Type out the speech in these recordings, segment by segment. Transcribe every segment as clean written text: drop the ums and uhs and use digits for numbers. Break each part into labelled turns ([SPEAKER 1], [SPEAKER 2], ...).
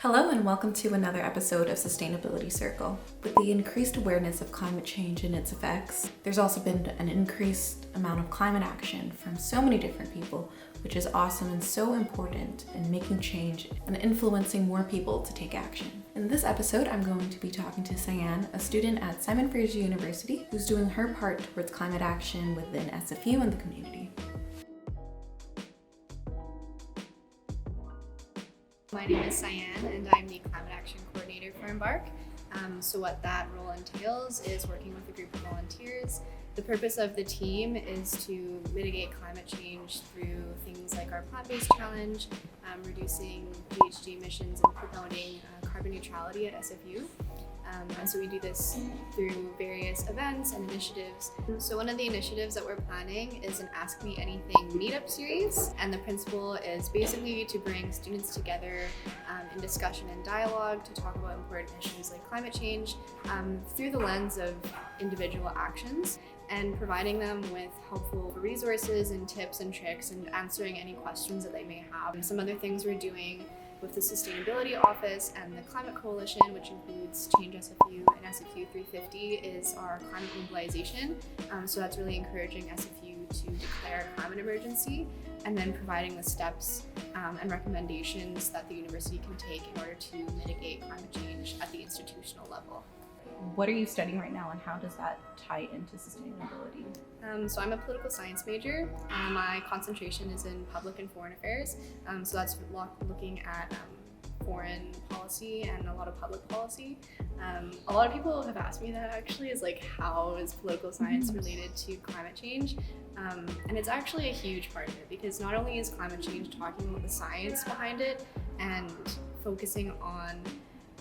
[SPEAKER 1] Hello and welcome to another episode of Sustainability Circle. With the increased awareness of climate change and its effects, there's also been an increased amount of climate action from so many different people, which is awesome and so important in making change and influencing more people to take action. In this episode, I'm going to be talking to Cyan, a student at Simon Fraser University, who's doing her part towards climate action within SFU and the community.
[SPEAKER 2] My name is Cyan and I'm the Climate Action Coordinator for Embark. So what that role entails is working with a group of volunteers. The purpose of the team is to mitigate climate change through things like our plant-based challenge, reducing GHG emissions and promoting carbon neutrality at SFU. And so we do this through various events and initiatives. So one of the initiatives that we're planning is an Ask Me Anything meetup series. And the principle is basically to bring students together in discussion and dialogue to talk about important issues like climate change through the lens of individual actions and providing them with helpful resources and tips and tricks and answering any questions that they may have. And some other things we're doing with the Sustainability Office and the Climate Coalition, which includes Change SFU and SFU 350, is our climate mobilization. So that's really encouraging SFU to declare a climate emergency and then providing the steps and recommendations that the university can take in order to mitigate climate change at the institutional level.
[SPEAKER 1] What are you studying right now and how does that tie into sustainability?
[SPEAKER 2] So I'm a political science major. My concentration is in public and foreign affairs. So that's looking at foreign policy and a lot of public policy. A lot of people have asked me that actually, is like, how is political science related to climate change? And it's actually a huge part of it, because not only is climate change talking about the science behind it and focusing on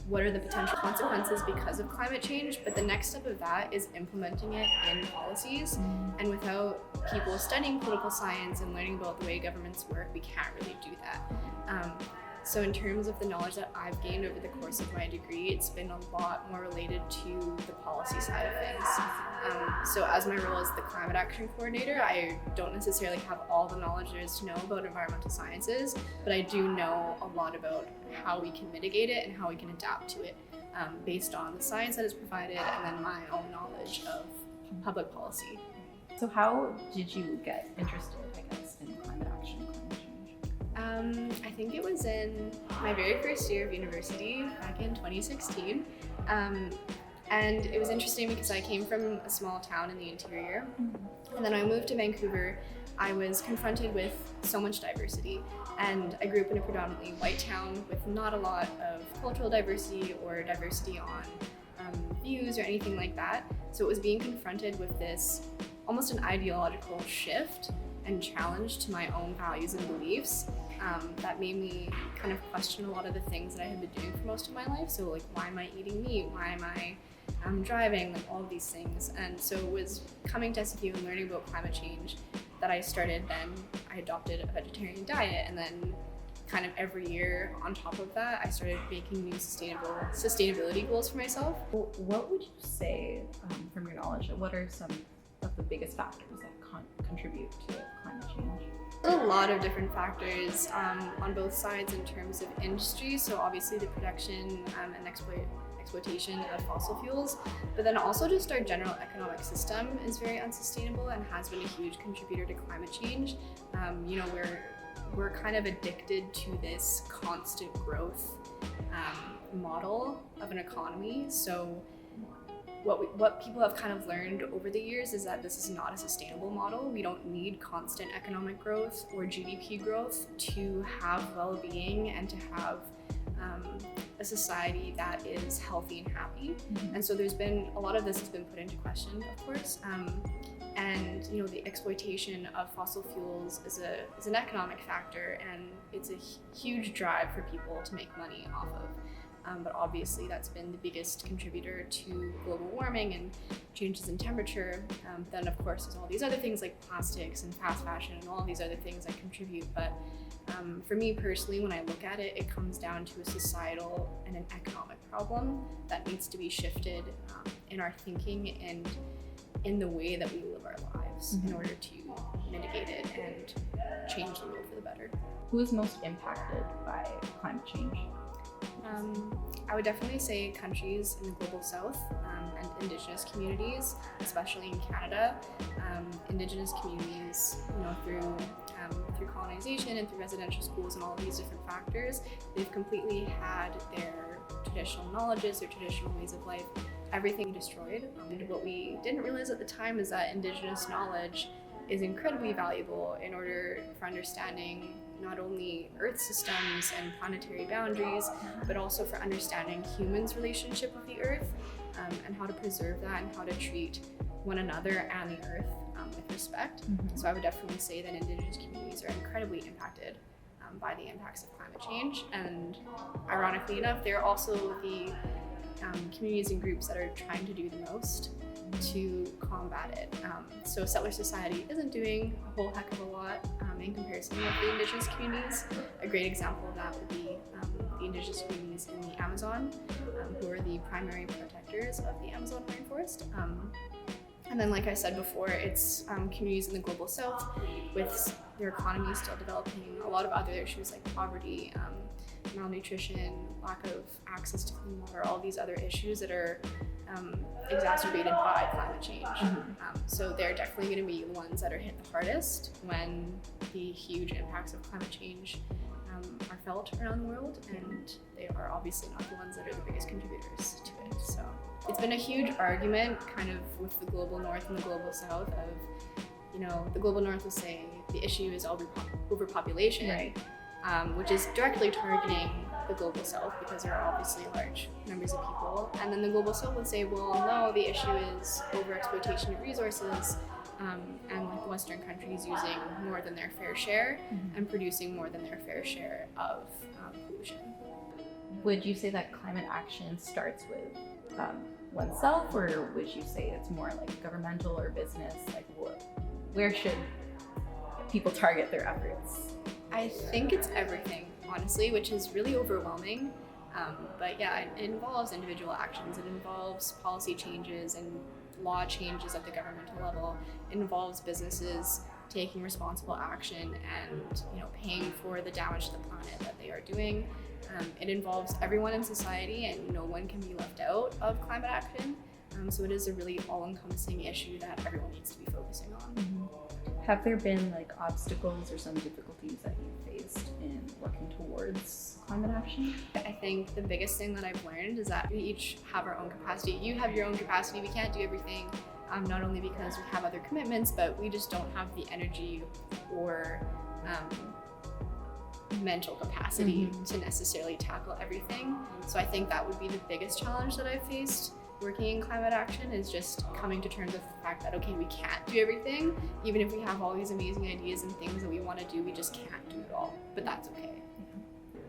[SPEAKER 2] what are the potential consequences because of climate change, but the next step of that is implementing it in policies. And without people studying political science and learning about the way governments work, we can't really do that. So in terms of the knowledge that I've gained over the course of my degree, it's been a lot more related to the policy side of things. So as my role as the Climate Action Coordinator, I don't necessarily have all the knowledge there is to know about environmental sciences, but I do know a lot about how we can mitigate it and how we can adapt to it based on the science that is provided and then my own knowledge of public policy.
[SPEAKER 1] So how did you get interested, I guess, in climate action, climate change?
[SPEAKER 2] I think it was in my very first year of university back in 2016. And it was interesting because I came from a small town in the interior. And then I moved to Vancouver. I was confronted with so much diversity. And I grew up in a predominantly white town with not a lot of cultural diversity or diversity on views or anything like that. So it was being confronted with this almost an ideological shift and challenge to my own values and beliefs that made me kind of question a lot of the things that I had been doing for most of my life. So like, why am I eating meat? Why am I driving? Like all of these things. And so it was coming to SFU and learning about climate change that I started then. I adopted a vegetarian diet, and then kind of every year on top of that, I started making new sustainability goals for myself.
[SPEAKER 1] What would you say, from your knowledge, what are some of the biggest factors that contribute to climate change?
[SPEAKER 2] There's a lot of different factors on both sides in terms of industry. So obviously the production and exploitation of fossil fuels, but then also just our general economic system is very unsustainable and has been a huge contributor to climate change. We're kind of addicted to this constant growth model of an economy. So what people have kind of learned over the years is that this is not a sustainable model. We don't need constant economic growth or GDP growth to have well-being and to have a society that is healthy and happy. And so there's been a lot of this has been put into question, of course. And the exploitation of fossil fuels is an economic factor, and it's a huge drive for people to make money off of. But obviously that's been the biggest contributor to global warming and changes in temperature. Then of course there's all these other things like plastics and fast fashion and all these other things that contribute. But for me personally, when I look at it, it comes down to a societal and an economic problem that needs to be shifted in our thinking and in the way that we live our lives in order to mitigate it and change the world for the better.
[SPEAKER 1] Who is most impacted by climate change?
[SPEAKER 2] I would definitely say countries in the global south and Indigenous communities, especially in Canada. Indigenous communities, through colonization and through residential schools and all of these different factors, they've completely had their traditional knowledges, their traditional ways of life, everything destroyed. And what we didn't realize at the time is that Indigenous knowledge is incredibly valuable in order for understanding not only Earth systems and planetary boundaries, but also for understanding humans' relationship with the Earth, and how to preserve that and how to treat one another and the Earth with respect. So I would definitely say that Indigenous communities are incredibly impacted by the impacts of climate change, and ironically enough, they're also the communities and groups that are trying to do the most to combat it. So settler society isn't doing a whole heck of a lot in comparison with the Indigenous communities. A great example of that would be the Indigenous communities in the Amazon, who are the primary protectors of the Amazon rainforest. And then, like I said before, it's communities in the global south with their economy still developing, a lot of other issues like poverty, malnutrition, lack of access to clean water, all these other issues that are exacerbated by climate change. So they're definitely going to be the ones that are hit the hardest when the huge impacts of climate change are felt around the world, and they are obviously not the ones that are the biggest contributors to it. So it's been a huge argument kind of with the global north and the global south of, the global north will say the issue is overpopulation, right. Which is directly targeting the global south because there are obviously large numbers of people. And then the global south would say, well, no, the issue is overexploitation of resources, and like Western countries using more than their fair share and producing more than their fair share of pollution.
[SPEAKER 1] Would you say that climate action starts with oneself, or would you say it's more like governmental or business? Like, where should people target their efforts?
[SPEAKER 2] I think it's everything, honestly, which is really overwhelming. But yeah, it involves individual actions. It involves policy changes and law changes at the governmental level. It involves businesses taking responsible action and paying for the damage to the planet that they are doing. It involves everyone in society, and no one can be left out of climate action. So it is a really all-encompassing issue that everyone needs to be focusing on.
[SPEAKER 1] Have there been obstacles or some difficulties that you faced in working towards climate action?
[SPEAKER 2] I think the biggest thing that I've learned is that we each have our own capacity. You have your own capacity. We can't do everything, not only because we have other commitments, but we just don't have the energy or mental capacity to necessarily tackle everything. So I think that would be the biggest challenge that I've faced working in climate action, is just coming to terms with the fact that, okay, we can't do everything. Even if we have all these amazing ideas and things that we want to do, we just can't do it all, but that's okay.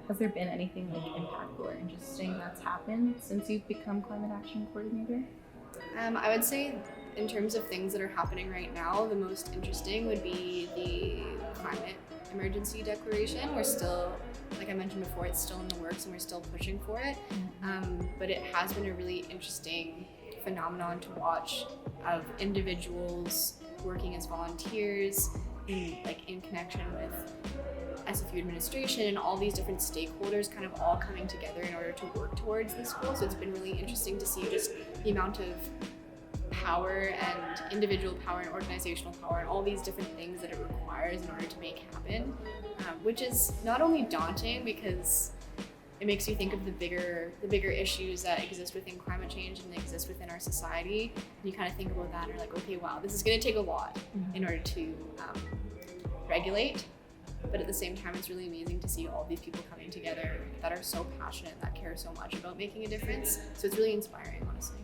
[SPEAKER 1] Has there been anything impactful or interesting that's happened since you've become climate action coordinator?
[SPEAKER 2] I would say in terms of things that are happening right now, the most interesting would be the climate emergency declaration. We're still, like I mentioned before, it's still in the works and we're still pushing for it. But it has been a really interesting phenomenon to watch of individuals working as volunteers in connection with SFU administration and all these different stakeholders kind of all coming together in order to work towards this goal. So it's been really interesting to see just the amount of power and individual power and organizational power and all these different things that it requires in order to make happen, which is not only daunting because it makes you think of the bigger issues that exist within climate change and exist within our society. And you kind of think about that and you're like, okay, wow, this is going to take a lot in order to regulate. But at the same time, it's really amazing to see all these people coming together that are so passionate, that care so much about making a difference. So it's really inspiring, honestly.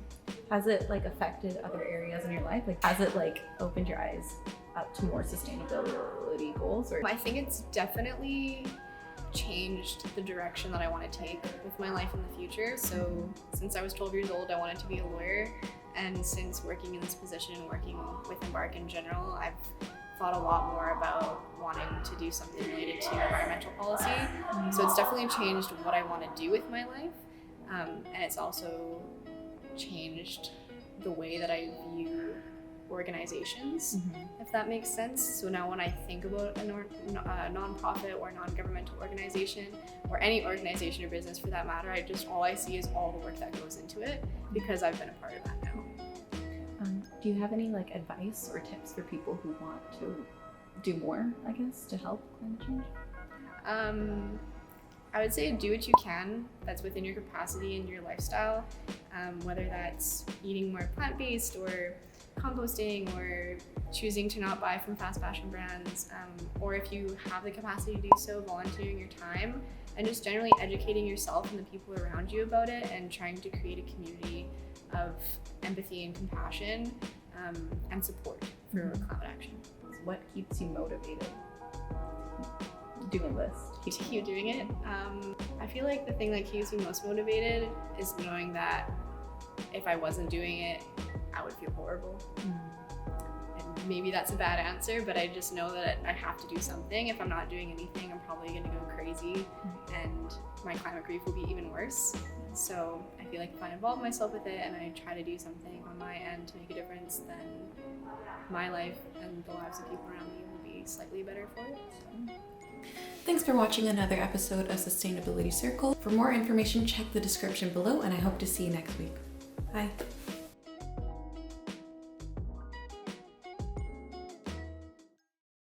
[SPEAKER 1] Has it affected other areas in your life? Has it opened your eyes up to more sustainability goals? Or
[SPEAKER 2] I think it's definitely changed the direction that I want to take with my life in the future. So since I was 12 years old, I wanted to be a lawyer. And since working in this position and working with Embark in general, I've thought a lot more about wanting to do something related to environmental policy. So it's definitely changed what I want to do with my life. And it's also changed the way that I view organizations, if that makes sense. So now when I think about a nonprofit or non-governmental organization, or any organization or business for that matter, all I see is all the work that goes into it, because I've been a part of that now.
[SPEAKER 1] Do you have any like advice or tips for people who want to do more, I guess, to help climate change?
[SPEAKER 2] I would say do what you can that's within your capacity and your lifestyle, whether that's eating more plant-based or composting or choosing to not buy from fast fashion brands, or if you have the capacity to do so, volunteering your time and just generally educating yourself and the people around you about it, and trying to create a community of empathy and compassion and support for climate action.
[SPEAKER 1] What keeps you motivated doing this?
[SPEAKER 2] To keep doing it? I feel like the thing that keeps me most motivated is knowing that if I wasn't doing it, I would feel horrible. And maybe that's a bad answer, but I just know that I have to do something. If I'm not doing anything, I'm probably gonna go crazy and my climate grief will be even worse. So I feel like if I involve myself with it and I try to do something on my end to make a difference, then my life and the lives of people around me will be slightly better for it. So.
[SPEAKER 1] Thanks for watching another episode of Sustainability Circle. For more information, check the description below, and I hope to see you next week. Bye.